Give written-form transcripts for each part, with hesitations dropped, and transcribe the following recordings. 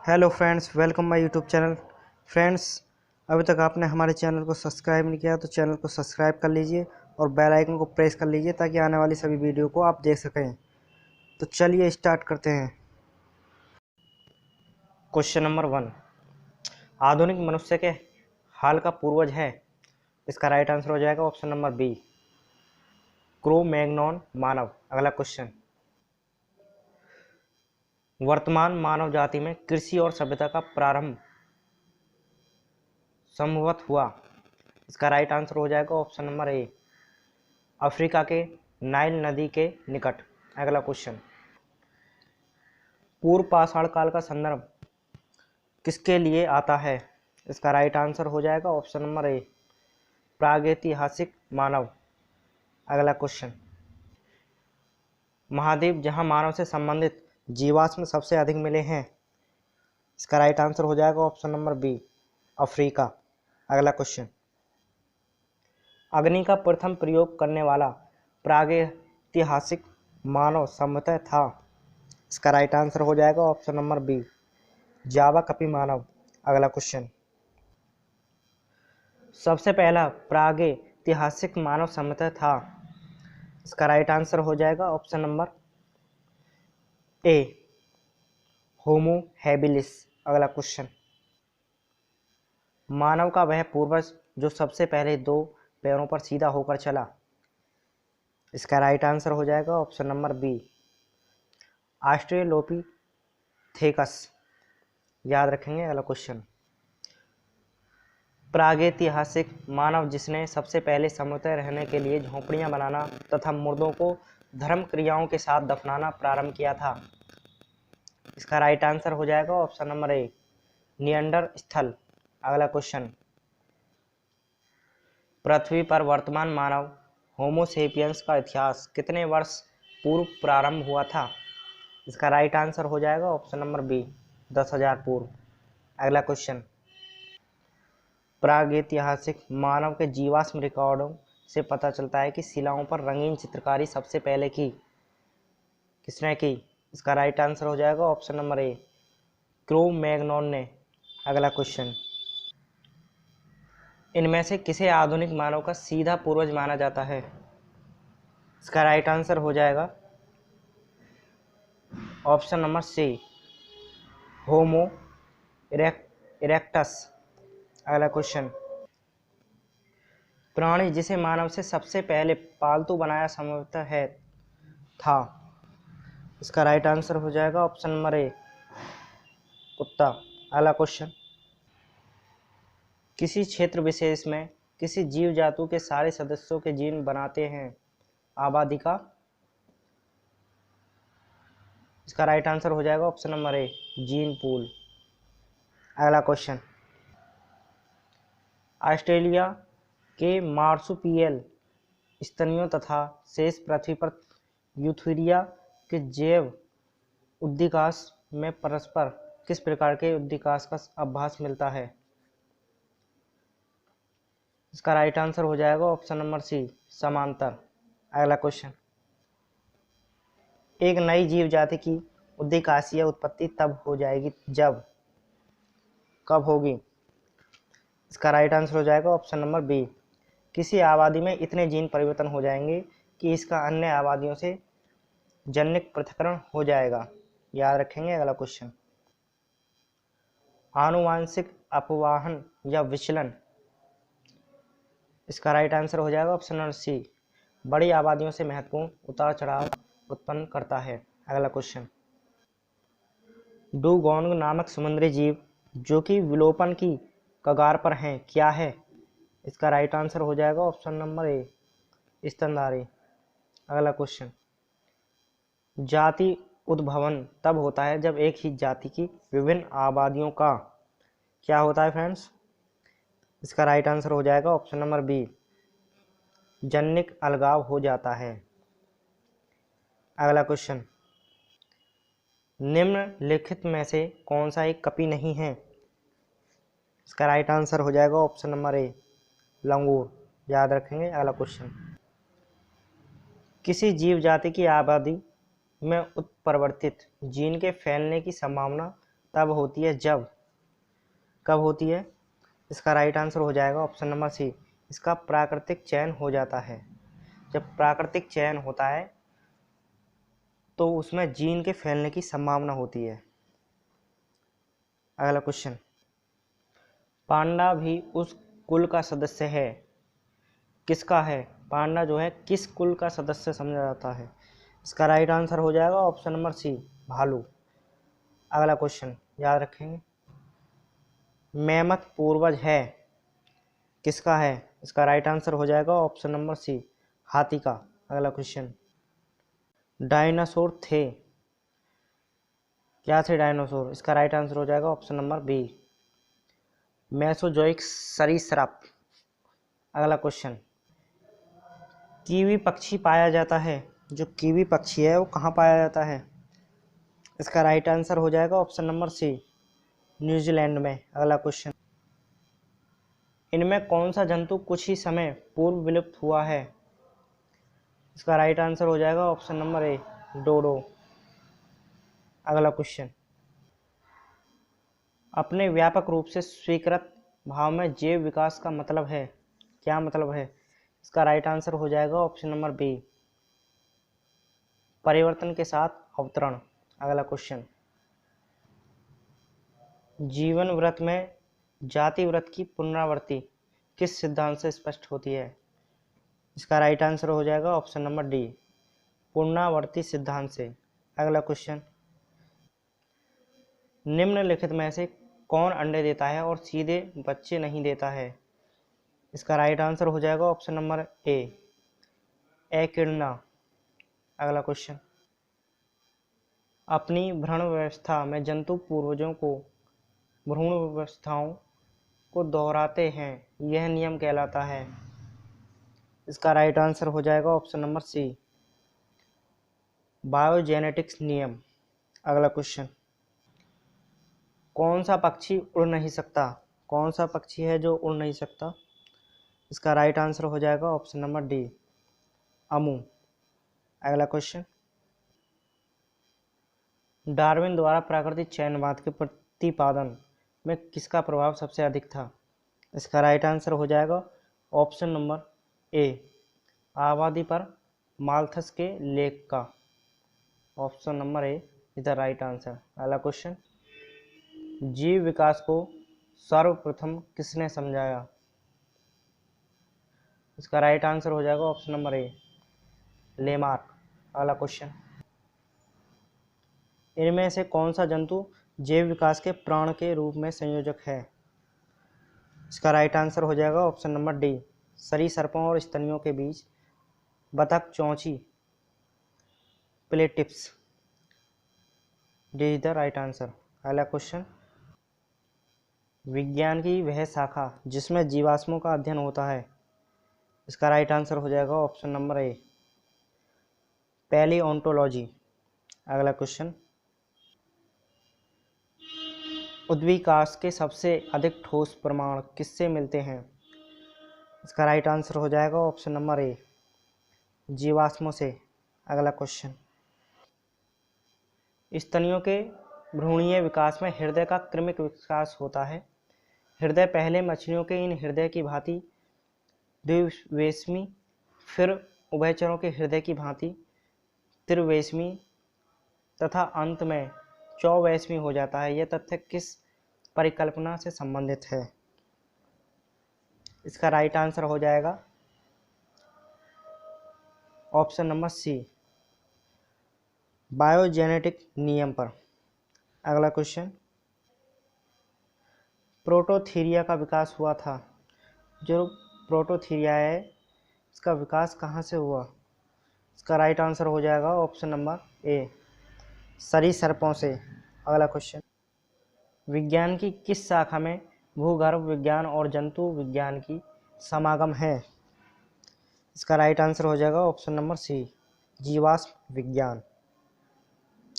Hello friends, welcome my YouTube channel. Friends, अभी तक आपने हमारे चैनल को सब्सक्राइब नहीं किया तो चैनल को सब्सक्राइब कर लीजिए और बेल आइकन को प्रेस कर लीजिए ताकि आने वाली सभी वीडियो को आप देख सकें। तो चलिए स्टार्ट करते हैं। क्वेश्चन नंबर 1, आधुनिक मनुष्य के हाल का पूर्वज है। इसका राइट आंसर हो जाएगा option number B, Cro Magnon मानव। अगला क्वेश्चन, वर्तमान मानव जाति में कृषि और सभ्यता का प्रारंभ संभवत हुआ। इसका राइट आंसर हो जाएगा ऑप्शन नंबर ए, अफ्रीका के नाइल नदी के निकट। अगला क्वेश्चन, पूर्व पाषाण काल का संदर्भ किसके लिए आता है। इसका राइट आंसर हो जाएगा ऑप्शन नंबर ए, प्रागैतिहासिक मानव। अगला क्वेश्चन, महाद्वीप जहां मानव से संबंधित जीवाश्म सबसे अधिक मिले हैं। इसका राइट आंसर हो जाएगा ऑप्शन नंबर बी, अफ्रीका। अगला क्वेश्चन, अग्नि का प्रथम प्रयोग करने वाला प्रागैतिहासिक मानव संभवतः था। इसका राइट आंसर हो जाएगा ऑप्शन नंबर बी, जावा कपी मानव। अगला क्वेश्चन, सबसे पहला प्रागैतिहासिक मानव संभवतः था। इसका राइट आंसर हो जाएगा option number A, Homo habilis. अगला क्वेश्चन, मानव का वह पूर्वज जो सबसे पहले दो पैरों पर सीधा होकर चला। इसका राइट आंसर हो जाएगा ऑप्शन नंबर बी, ऑस्ट्रेलोपिथेकस। याद रखेंगे। अगला क्वेश्चन, प्रागैतिहासिक मानव जिसने सबसे पहले समुद्र रहने के लिए झोंपड़ियां बनाना तथा मुर्दों को धर्म क्रियाओं के साथ दफनाना प्रारंभ किया था। इसका राइट आंसर हो जाएगा ऑप्शन नंबर ए, निएंडरस्थल। अगला क्वेश्चन, पृथ्वी पर वर्तमान मानव होमोसेपियंस का इतिहास कितने वर्ष पूर्व प्रारंभ हुआ था। इसका राइट आंसर हो जाएगा ऑप्शन नंबर बी, 10,000 पूर्व। अगला क्वेश्चन, प्रागैतिहासिक मानव के जीवाश्म रिकॉर्डों से पता चलता है कि शिलाओं पर रंगीन चित्रकारी सबसे पहले किसने की। इसका राइट आंसर हो जाएगा option number A, crow Magnon ने। अगला क्वेश्चन, इनमें से किसे आधुनिक मानव का सीधा पूर्वज माना जाता है। इसका राइट आंसर हो जाएगा ऑप्शन नंबर सी, होमो इरेक्टस। अगला क्वेश्चन, प्राणी जिसे मानव से सबसे पहले पालतू बनाया संभवतः है था। इसका राइट आंसर हो जाएगा ऑप्शन नंबर ए, कुत्ता। अगला क्वेश्चन, किसी क्षेत्र विशेष में किसी जीव जातु के सारे सदस्यों के जीन बनाते हैं आबादी का। इसका राइट आंसर हो जाएगा option number A, gene pool. अगला क्वेश्चन, ऑस्ट्रेलिया के मार्सुपियल स्तनियों तथा शेष पृथ्वी पर यूथेरिया के जैव उद्विकास में परस्पर किस प्रकार के उद्विकास का आभास मिलता है। इसका राइट आंसर हो जाएगा ऑप्शन नंबर सी, समांतर। अगला क्वेश्चन, एक नई जीव जाति की उद्विकासीय उत्पत्ति तब हो जाएगी जब कब होगी। इसका राइट आंसर हो जाएगा ऑप्शन नंबर बी, किसी आबादी में इतने जीन परिवर्तन हो जाएंगे कि इसका अन्य आबादियों से जनिक पृथक्करण हो जाएगा। याद रखेंगे। अगला क्वेश्चन, आनुवांशिक अपवाहन या विचलन। इसका राइट आंसर हो जाएगा ऑप्शन नंबर सी, बड़ी आबादियों से महत्वपूर्ण उतार चढ़ाव उत्पन्न करता है। अगला क्वेश्चन, डुगोंग नामक समुद्री जीव जो कि विलोपन की कगार पर हैं क्या है। इसका राइट आंसर हो जाएगा ऑप्शन नंबर ए, स्तनधारी। अगला क्वेश्चन, जाति उद्भवन तब होता है जब एक ही जाति की विभिन्न आबादियों का क्या होता है फ्रेंड्स। इसका राइट आंसर हो जाएगा ऑप्शन नंबर बी, जनिक अलगाव हो जाता है। अगला क्वेश्चन, निम्नलिखित में से कौन सा एक कपी नहीं है। इसका राइट आंसर हो जाएगा ऑप्शन नंबर ए, लंगूर। याद रखेंगे। अगला क्वेश्चन, किसी जीव जाति की आबादी में उत्परिवर्तित जीन के फैलने की संभावना तब होती है जब, कब होती है? इसका राइट आंसर हो जाएगा ऑप्शन नंबर सी, इसका प्राकृतिक चयन हो जाता है। जब प्राकृतिक चयन होता है तो उसमें जीन के फैलने की संभावना होती है। अगला क्वेश्चन, पांडा भी उस कुल का सदस्य है, किसका है? पांडा जो है किस कुल का सदस्य समझा जाता है? इसका राइट आंसर हो जाएगा ऑप्शन नंबर सी, भालू। अगला क्वेश्चन याद रखेंगे, मेमथ पूर्वज है, किसका है? इसका राइट आंसर हो जाएगा ऑप्शन नंबर सी, हाथी का। अगला क्वेश्चन, डायनासोर थे, क्या थे डायनासोर? इसका राइट आंसर हो जाएगा ऑप्शन नंबर बी, मेसोजोइक सरीसृप। अगला क्वेश्चन, कीवी पक्षी पाया जाता है, जो कीवी पक्षी है वो कहाँ पाया जाता है? इसका राइट आंसर हो जाएगा ऑप्शन नंबर सी, न्यूजीलैंड में। अगला क्वेश्चन, इनमें कौन सा जंतु कुछ ही समय पूर्व विलुप्त हुआ है? इसका राइट आंसर हो जाएगा ऑप्शन नंबर ए, डोडो। अगला क्वेश्चन, अपने व्यापक रूप से स्वीकृत भाव में जैव विकास का मतलब है, क्या मतलब है? इसका राइट आंसर हो जाएगा ऑप्शन नंबर बी, परिवर्तन के साथ अवतरण। अगला क्वेश्चन, जीवन व्रत में जाति व्रत की पुनरावृत्ति किस सिद्धांत से स्पष्ट होती है? इसका राइट आंसर हो जाएगा ऑप्शन नंबर डी, पुनरावर्ती सिद्धांत से। अगला क्वेश्चन, निम्नलिखित में से कौन अंडे देता है और सीधे बच्चे नहीं देता है? इसका राइट आंसर हो जाएगा ऑप्शन नंबर ए, एकिडना। अगला क्वेश्चन, अपनी भ्रूण व्यवस्था में जंतु पूर्वजों को भ्रूण व्यवस्थाओं को दोहराते हैं, यह नियम कहलाता है। इसका राइट आंसर हो जाएगा ऑप्शन नंबर सी, बायोजेनेटिक्स नियम। अगला क्वेश्चन, कौन सा पक्षी उड़ नहीं सकता? कौन सा पक्षी है जो उड़ नहीं सकता? इसका राइट आंसर हो जाएगा ऑप्शन नंबर डी, अमू। अगला क्वेश्चन, डार्विन द्वारा प्राकृतिक चयनवाद के प्रतिपादन में किसका प्रभाव सबसे अधिक था? इसका राइट आंसर हो जाएगा ऑप्शन नंबर ए, आबादी पर माल्थस के लेख का। Option number A is the right answer. अगला क्वेश्चन, जीव विकास को सर्वप्रथम किसने समझाया? इसका राइट आंसर हो जाएगा ऑप्शन नंबर ए, लेमार्क। अगला क्वेश्चन, इनमें से कौन सा जंतु जैव विकास के प्राण के रूप में संयोजक है? इसका राइट आंसर हो जाएगा ऑप्शन नंबर डी, सरीसृपों और स्तनियों के बीच बतख चौंची, platypus. D is the right answer. अगला क्वेश्चन, विज्ञान की वह शाखा जिसमें जीवाश्मों का अध्ययन होता है। इसका राइट आंसर हो जाएगा ऑप्शन नंबर ए, पैलियोंटोलॉजी। अगला क्वेश्चन, उद्विकास के सबसे अधिक ठोस प्रमाण किससे मिलते हैं? इसका राइट आंसर हो जाएगा ऑप्शन नंबर ए, जीवाश्मों से। अगला क्वेश्चन, स्तनियों के भ्रूणीय विकास में हृदय का क्रमिक विकास होता है। हृदय पहले मछलियों के इन हृदय की भांति द्विवेशमी, फिर उभयचरों के हृदय की भांति त्रिवेशमी तथा अंत में चौवेशमी हो जाता है। यह तथ्य किस परिकल्पना से संबंधित है? इसका राइट आंसर हो जाएगा ऑप्शन नंबर सी, बायोजेनेटिक नियम पर। अगला क्वेश्चन, प्रोटोथीरिया का विकास हुआ था, जो प्रोटोथीरिया है इसका विकास कहाँ से हुआ? इसका राइट आंसर हो जाएगा ऑप्शन नंबर ए, सरीसृपों से। अगला क्वेश्चन, विज्ञान की किस शाखा में भूगर्भ विज्ञान और जंतु विज्ञान की समागम है? इसका राइट आंसर हो जाएगा ऑप्शन नंबर सी, जीवाश्म विज्ञान।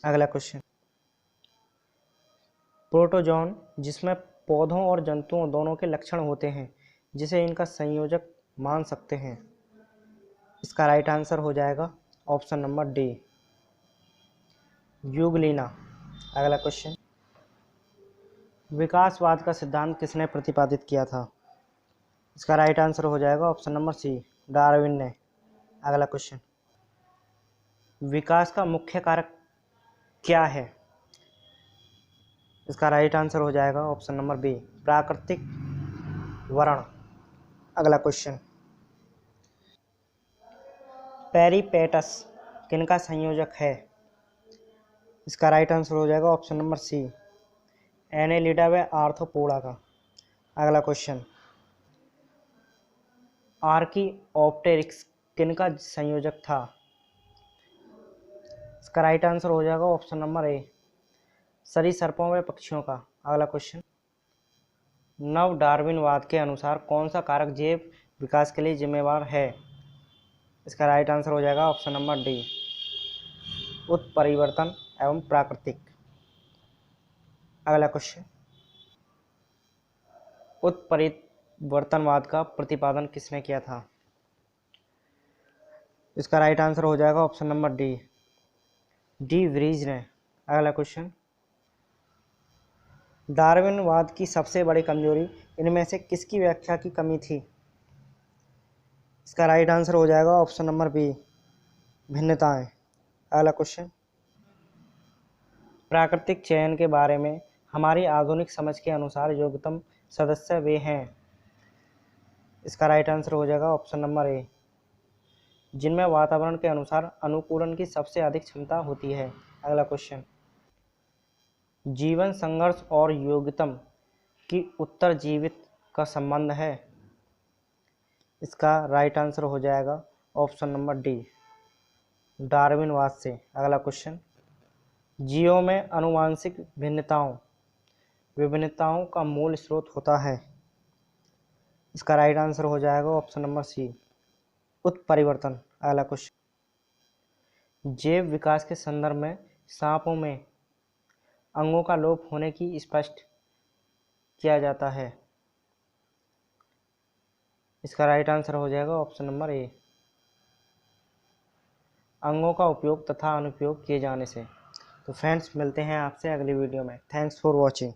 अगला क्वेश्चन, प्रोटोजोन जिसमें पौधों और जंतुओं दोनों के लक्षण होते हैं, जिसे इनका संयोजक मान सकते हैं। इसका राइट आंसर हो जाएगा ऑप्शन नंबर डी, यूग्लिना। अगला क्वेश्चन, विकासवाद का सिद्धांत किसने प्रतिपादित किया था? इसका राइट आंसर हो जाएगा ऑप्शन नंबर सी, डार्विन ने। अगला क्वेश्चन, विकास का मुख्य कारक क्या है? इसका राइट आंसर हो जाएगा ऑप्शन नंबर बी, प्राकृतिक वर्ण। अगला क्वेश्चन, पेरिपेटस किनका संयोजक है? इसका राइट आंसर हो जाएगा ऑप्शन नंबर सी, एनेलिडा व आर्थ्रोपोडा का। अगला क्वेश्चन, आर्कियोप्टेरिक्स किनका संयोजक था? इसका राइट आंसर हो जाएगा ऑप्शन नंबर ए, सरीसृपों व पक्षियों का। अगला क्वेश्चन, नव डार्विनवाद के अनुसार कौन सा कारक जैव विकास के लिए जिम्मेवार है? इसका राइट आंसर हो जाएगा ऑप्शन नंबर डी, उत्परिवर्तन एवं प्राकृतिक। अगला क्वेश्चन, उत्परिवर्तनवाद का प्रतिपादन किसने किया था? इसका राइट आंसर हो जाएगा option number D, D Vries ने। अगला क्वेश्चन, डार्विनवाद की सबसे बड़ी कमजोरी इनमें से किसकी व्याख्या की कमी थी? इसका राइट आंसर हो जाएगा ऑप्शन नंबर बी, भिन्नताएं। अगला क्वेश्चन, प्राकृतिक चयन के बारे में हमारी आधुनिक समझ के अनुसार योग्यतम सदस्य वे हैं। इसका राइट आंसर हो जाएगा ऑप्शन नंबर ए, जिनमें वातावरण के अनुसार अनुकूलन की सबसे अधिक क्षमता होती है। अगला क्वेश्चन, जीवन संघर्ष और योग्यतम की उत्तरजीवित का संबंध है। इसका राइट आंसर हो जाएगा ऑप्शन नंबर डी, डार्विनवाद से। अगला क्वेश्चन, जीवों में आनुवंशिक विभिन्नताओं का मूल स्रोत होता है। इसका राइट आंसर हो जाएगा ऑप्शन नंबर सी, उत्परिवर्तन। अगला क्वेश्चन, जैव विकास के संदर्भ में सांपों में अंगों का लोप होने की स्पष्ट किया जाता है। इसका राइट आंसर हो जाएगा ऑप्शन नंबर ए, अंगों का उपयोग तथा अनुपयोग किए जाने से। तो फ्रेंड्स, मिलते हैं आपसे अगली वीडियो में। Thanks for watching.